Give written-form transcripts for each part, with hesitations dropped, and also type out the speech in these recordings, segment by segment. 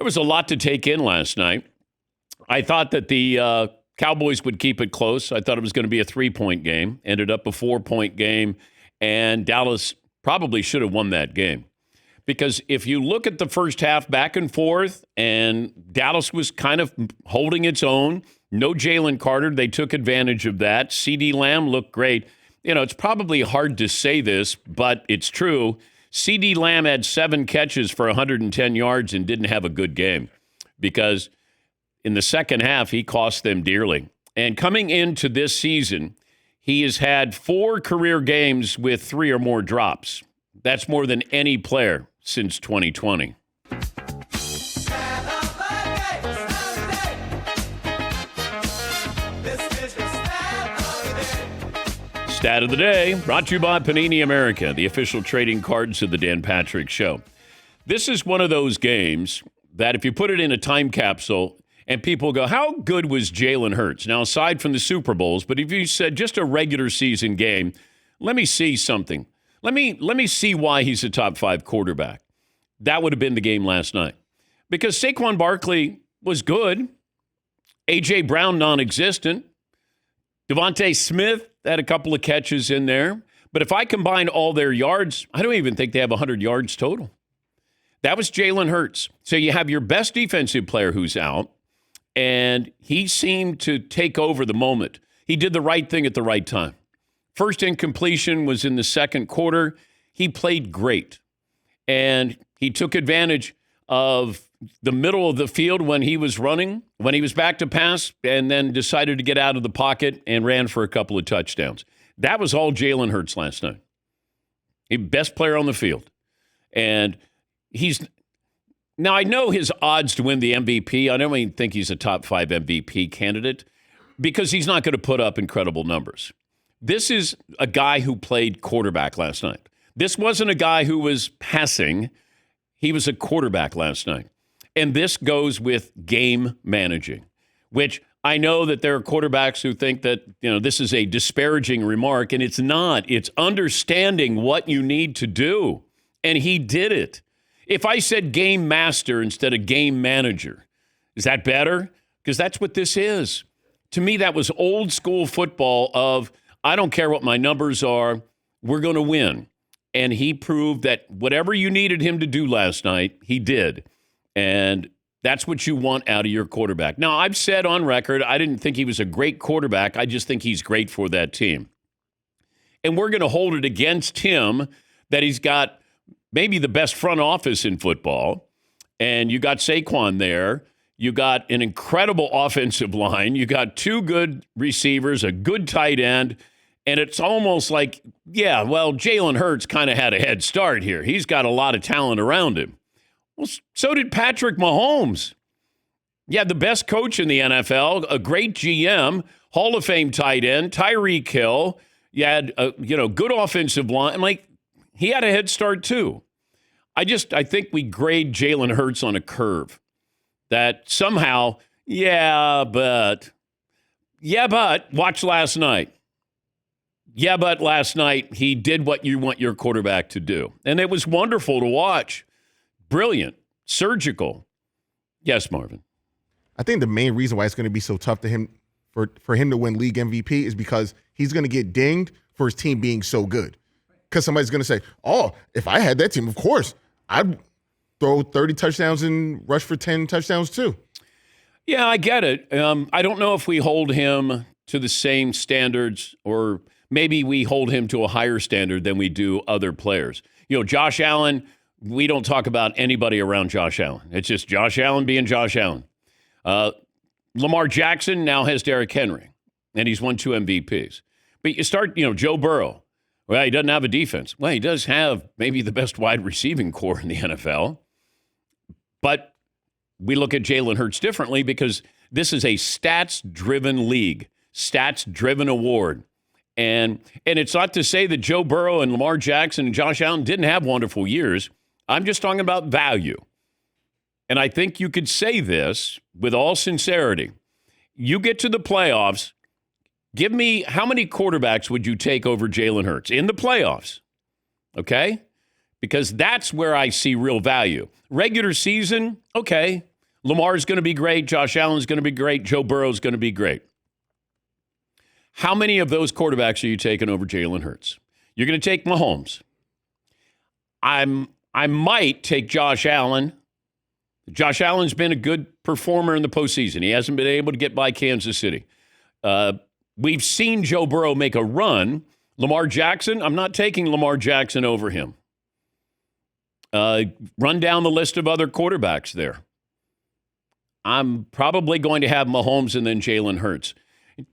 was a lot to take in last night. I thought that the Cowboys would keep it close. I thought it was going to be a 3-point game. Ended up a 4-point game, and Dallas probably should have won that game. Because if you look at the first half back and forth, and Dallas was kind of holding its own, no Jalen Carter, they took advantage of that. CeeDee Lamb looked great. You know, it's probably hard to say this, but it's true. CeeDee Lamb had 7 catches for 110 yards and didn't have a good game because in the second half, he cost them dearly. And coming into this season, he has had 4 career games with 3 or more drops. That's more than any player since 2020. Stat of the day, brought to you by Panini America, the official trading cards of the Dan Patrick Show. This is one of those games that if you put it in a time capsule and people go, how good was Jalen Hurts? Now, aside from the Super Bowls, but if you said just a regular season game, let me see something. Let me see why he's a top 5 quarterback. That would have been the game last night. Because Saquon Barkley was good. A.J. Brown, non-existent. Devontae Smith had a couple of catches in there. But if I combine all their yards, I don't even think they have 100 yards total. That was Jalen Hurts. So you have your best defensive player who's out, and he seemed to take over the moment. He did the right thing at the right time. First incompletion was in the second quarter. He played great. And he took advantage of the middle of the field when he was running, when he was back to pass, and then decided to get out of the pocket and ran for a couple of touchdowns. That was all Jalen Hurts last night. The best player on the field. And now I know his odds to win the MVP. I don't even think he's a top 5 MVP candidate because he's not going to put up incredible numbers. This is a guy who played quarterback last night. This wasn't a guy who was passing. He was a quarterback last night. And this goes with game managing, which I know that there are quarterbacks who think that, this is a disparaging remark, and it's not. It's understanding what you need to do. And he did it. If I said game master instead of game manager, is that better? Because that's what this is. To me, that was old school football of, I don't care what my numbers are, we're going to win. And he proved that whatever you needed him to do last night, he did. And that's what you want out of your quarterback. Now, I've said on record, I didn't think he was a great quarterback. I just think he's great for that team. And we're going to hold it against him that he's got maybe the best front office in football. And you got Saquon there. You got an incredible offensive line. You got 2 good receivers, a good tight end. And it's almost like, Jalen Hurts kind of had a head start here. He's got a lot of talent around him. Well, so did Patrick Mahomes. You had the best coach in the NFL, a great GM, Hall of Fame tight end, Tyreek Hill. You had a good offensive line. Like, he had a head start too. I think we grade Jalen Hurts on a curve that somehow, but watch last night. But last night he did what you want your quarterback to do. And it was wonderful to watch. Brilliant. Surgical. Yes, Marvin. I think the main reason why it's going to be so tough to him for him to win league MVP is because he's going to get dinged for his team being so good. Because somebody's going to say, if I had that team, of course, I'd throw 30 touchdowns and rush for 10 touchdowns too. Yeah, I get it. I don't know if we hold him to the same standards, or maybe we hold him to a higher standard than we do other players. Josh Allen, we don't talk about anybody around Josh Allen. It's just Josh Allen being Josh Allen. Lamar Jackson now has Derrick Henry, and he's won 2 MVPs. But you start, Joe Burrow. Well, he doesn't have a defense. Well, he does have maybe the best wide receiving core in the NFL. But we look at Jalen Hurts differently because this is a stats-driven league, stats-driven award. And it's not to say that Joe Burrow and Lamar Jackson and Josh Allen didn't have wonderful years. I'm just talking about value. And I think you could say this with all sincerity. You get to the playoffs, give me how many quarterbacks would you take over Jalen Hurts in the playoffs? Okay? Because that's where I see real value. Regular season, okay. Lamar's going to be great. Josh Allen's going to be great. Joe Burrow's going to be great. How many of those quarterbacks are you taking over Jalen Hurts? You're going to take Mahomes. I might take Josh Allen. Josh Allen's been a good performer in the postseason. He hasn't been able to get by Kansas City. We've seen Joe Burrow make a run. Lamar Jackson, I'm not taking Lamar Jackson over him. Run down the list of other quarterbacks there. I'm probably going to have Mahomes and then Jalen Hurts.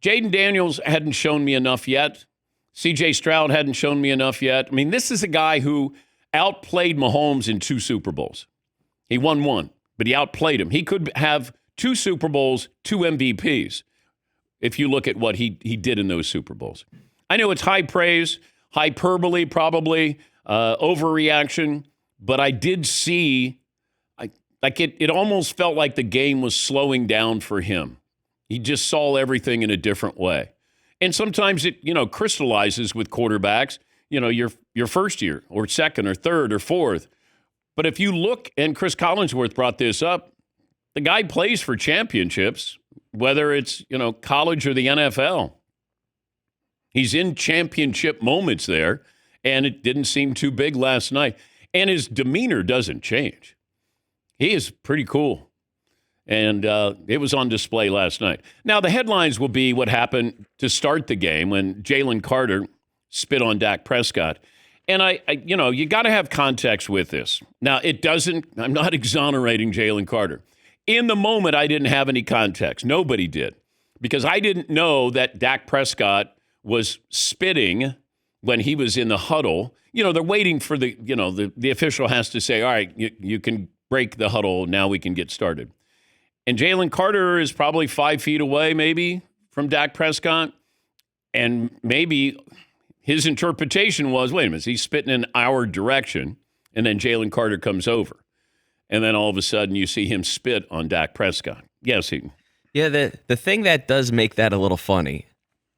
Jaden Daniels hadn't shown me enough yet. C.J. Stroud hadn't shown me enough yet. I mean, this is a guy who outplayed Mahomes in 2 Super Bowls. He won 1, but he outplayed him. He could have 2 Super Bowls, 2 MVPs, if you look at what he did in those Super Bowls. I know it's high praise, hyperbole, probably, overreaction, but I did see, it almost felt like the game was slowing down for him. He just saw everything in a different way. And sometimes it, crystallizes with quarterbacks, your first year or second or third or fourth. But if you look, and Chris Collinsworth brought this up, the guy plays for championships, whether it's, college or the NFL. He's in championship moments there, and it didn't seem too big last night. And his demeanor doesn't change. He is pretty cool. And it was on display last night. Now, the headlines will be what happened to start the game when Jalen Carter spit on Dak Prescott. And you got to have context with this. Now, I'm not exonerating Jalen Carter. In the moment, I didn't have any context. Nobody did. Because I didn't know that Dak Prescott was spitting when he was in the huddle. They're waiting for the official has to say, all right, you can break the huddle. Now we can get started. And Jalen Carter is probably 5 feet away, maybe, from Dak Prescott. And maybe his interpretation was, wait a minute, he's spitting in our direction. And then Jalen Carter comes over. And then all of a sudden you see him spit on Dak Prescott. Yes, Heaton. Yeah, the thing that does make that a little funny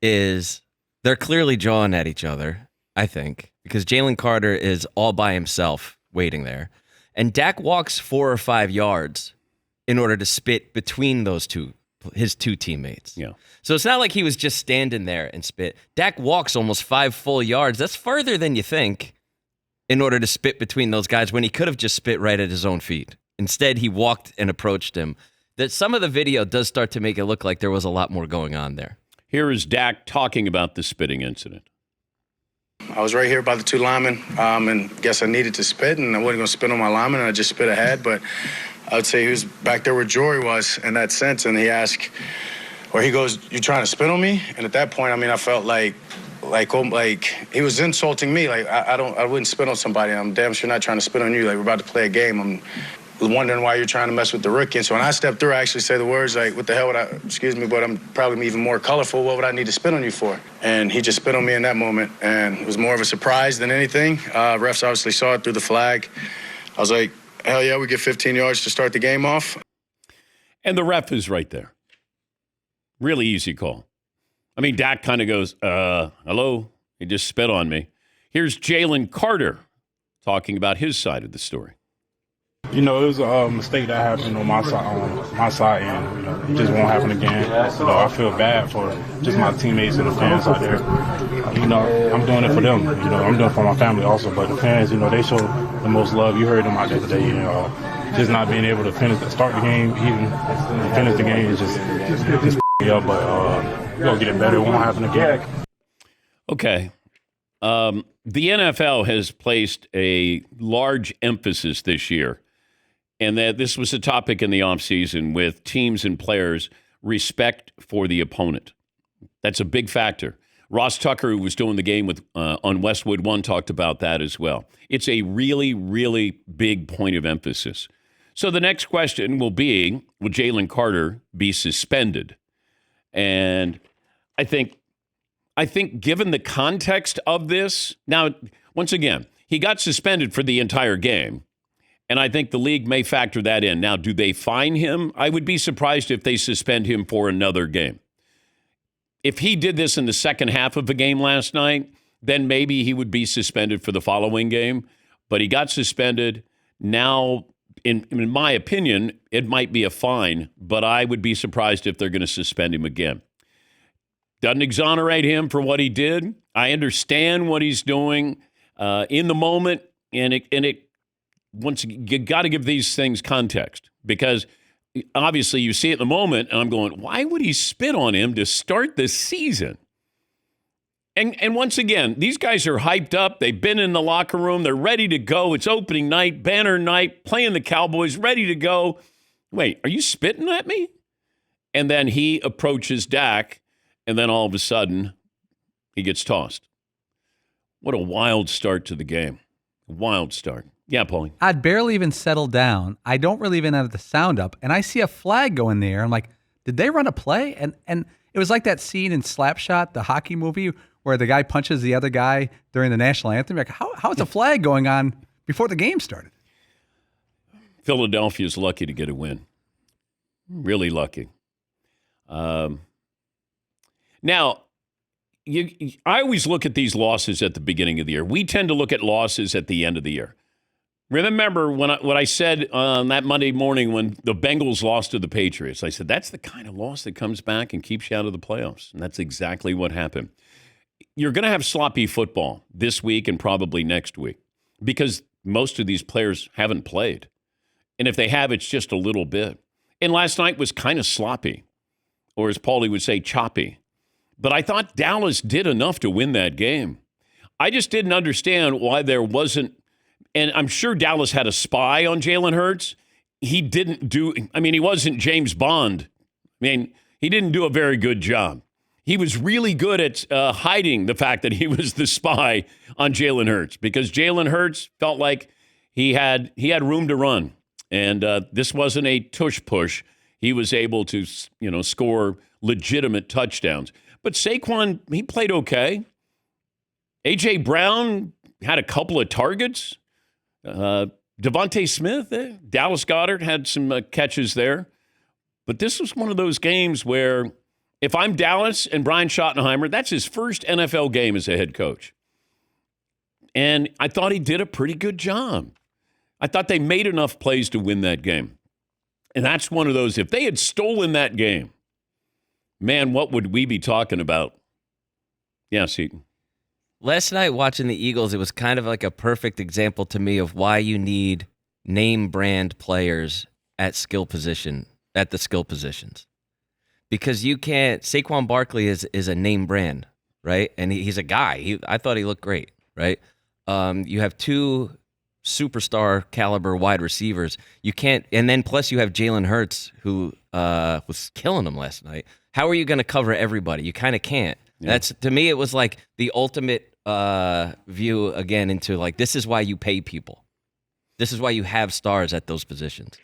is they're clearly jawing at each other, I think, because Jalen Carter is all by himself waiting there. And Dak walks 4 or 5 yards in order to spit between his two teammates. Yeah. So it's not like he was just standing there and spit. Dak walks almost 5 full yards. That's further than you think in order to spit between those guys when he could have just spit right at his own feet. Instead, he walked and approached him. That some of the video does start to make it look like there was a lot more going on there. Here is Dak talking about the spitting incident. I was right here by the 2 linemen, and guess I needed to spit, and I wasn't going to spit on my lineman, and I just spit ahead, but I would say he was back there where Jory was in that sense, and he asked, or he goes, "You trying to spit on me?" And at that point, I felt like he was insulting me. Like I wouldn't spit on somebody. I'm damn sure not trying to spit on you. Like we're about to play a game. I'm wondering why you're trying to mess with the rookie. And so when I stepped through, I actually say the words like, "What the hell would I? Excuse me, but I'm probably even more colorful. What would I need to spit on you for?" And he just spit on me in that moment, and it was more of a surprise than anything. Refs obviously saw it through the flag. I was like, hell yeah, we get 15 yards to start the game off. And the ref is right there. Really easy call. Dak kind of goes, hello? He just spit on me. Here's Jalen Carter talking about his side of the story. It was a mistake that happened on my side, and it just won't happen again. I feel bad for just my teammates and the fans out there. I'm doing it for them. I'm doing it for my family also. But the fans, they show the most love. You heard them out there today. Just not being able to start the game, even finish the game is just me up. But we're gonna get it better. It won't happen again. Okay. The NFL has placed a large emphasis this year, and that this was a topic in the offseason with teams and players, respect for the opponent. That's a big factor. Ross Tucker, who was doing the game with on Westwood One, talked about that as well. It's a really, really big point of emphasis. So the next question will be, will Jalen Carter be suspended? And I think given the context of this, now, once again, he got suspended for the entire game. And I think the league may factor that in. Now, do they fine him? I would be surprised if they suspend him for another game. If he did this in the second half of the game last night, then maybe he would be suspended for the following game. But he got suspended. Now, in my opinion, it might be a fine, but I would be surprised if they're going to suspend him again. Doesn't exonerate him for what he did. I understand what he's doing in the moment, and once you got to give these things context, because obviously you see it in the moment, and I'm going, why would he spit on him to start the season? And once again, these guys are hyped up. They've been in the locker room. They're ready to go. It's opening night, banner night, playing the Cowboys, ready to go. Wait, are you spitting at me? And then he approaches Dak, and then all of a sudden, he gets tossed. What a wild start to the game. Wild start. Yeah, Paulie. I'd barely even settled down. I don't really even have the sound up, and I see a flag go in the air. I'm like, did they run a play? And it was like that scene in Slapshot, the hockey movie, where the guy punches the other guy during the national anthem. Like, how is a flag going on before the game started? Philadelphia's lucky to get a win. Really lucky. Now, I always look at these losses at the beginning of the year. We tend to look at losses at the end of the year. Remember what I said on that Monday morning when the Bengals lost to the Patriots? I said, that's the kind of loss that comes back and keeps you out of the playoffs. And that's exactly what happened. You're going to have sloppy football this week and probably next week because most of these players haven't played. And if they have, it's just a little bit. And last night was kind of sloppy, or as Paulie would say, choppy. But I thought Dallas did enough to win that game. I just didn't understand why there wasn't, and I'm sure Dallas had a spy on Jalen Hurts. He wasn't James Bond. He didn't do a very good job. He was really good at hiding the fact that he was the spy on Jalen Hurts because Jalen Hurts felt like he had room to run. And this wasn't a tush push. He was able to, score legitimate touchdowns. But Saquon, he played okay. A.J. Brown had a couple of targets. Devontae Smith, Dallas Goedert had some catches there. But this was one of those games where if I'm Dallas and Brian Schottenheimer, that's his first NFL game as a head coach. And I thought he did a pretty good job. I thought they made enough plays to win that game. And that's one of those, if they had stolen that game, man, what would we be talking about? Yeah, Seton. Last night watching the Eagles, it was kind of like a perfect example to me of why you need name brand players at the skill positions. Because you can't, Saquon Barkley is a name brand, right? And he's a guy. I thought he looked great, right? You have two superstar caliber wide receivers. You can't, and then plus you have Jalen Hurts, who was killing them last night. How are you going to cover everybody? You kind of can't. Yeah. That's, to me, it was like the ultimate view again into like, this is why you pay people. This is why you have stars at those positions.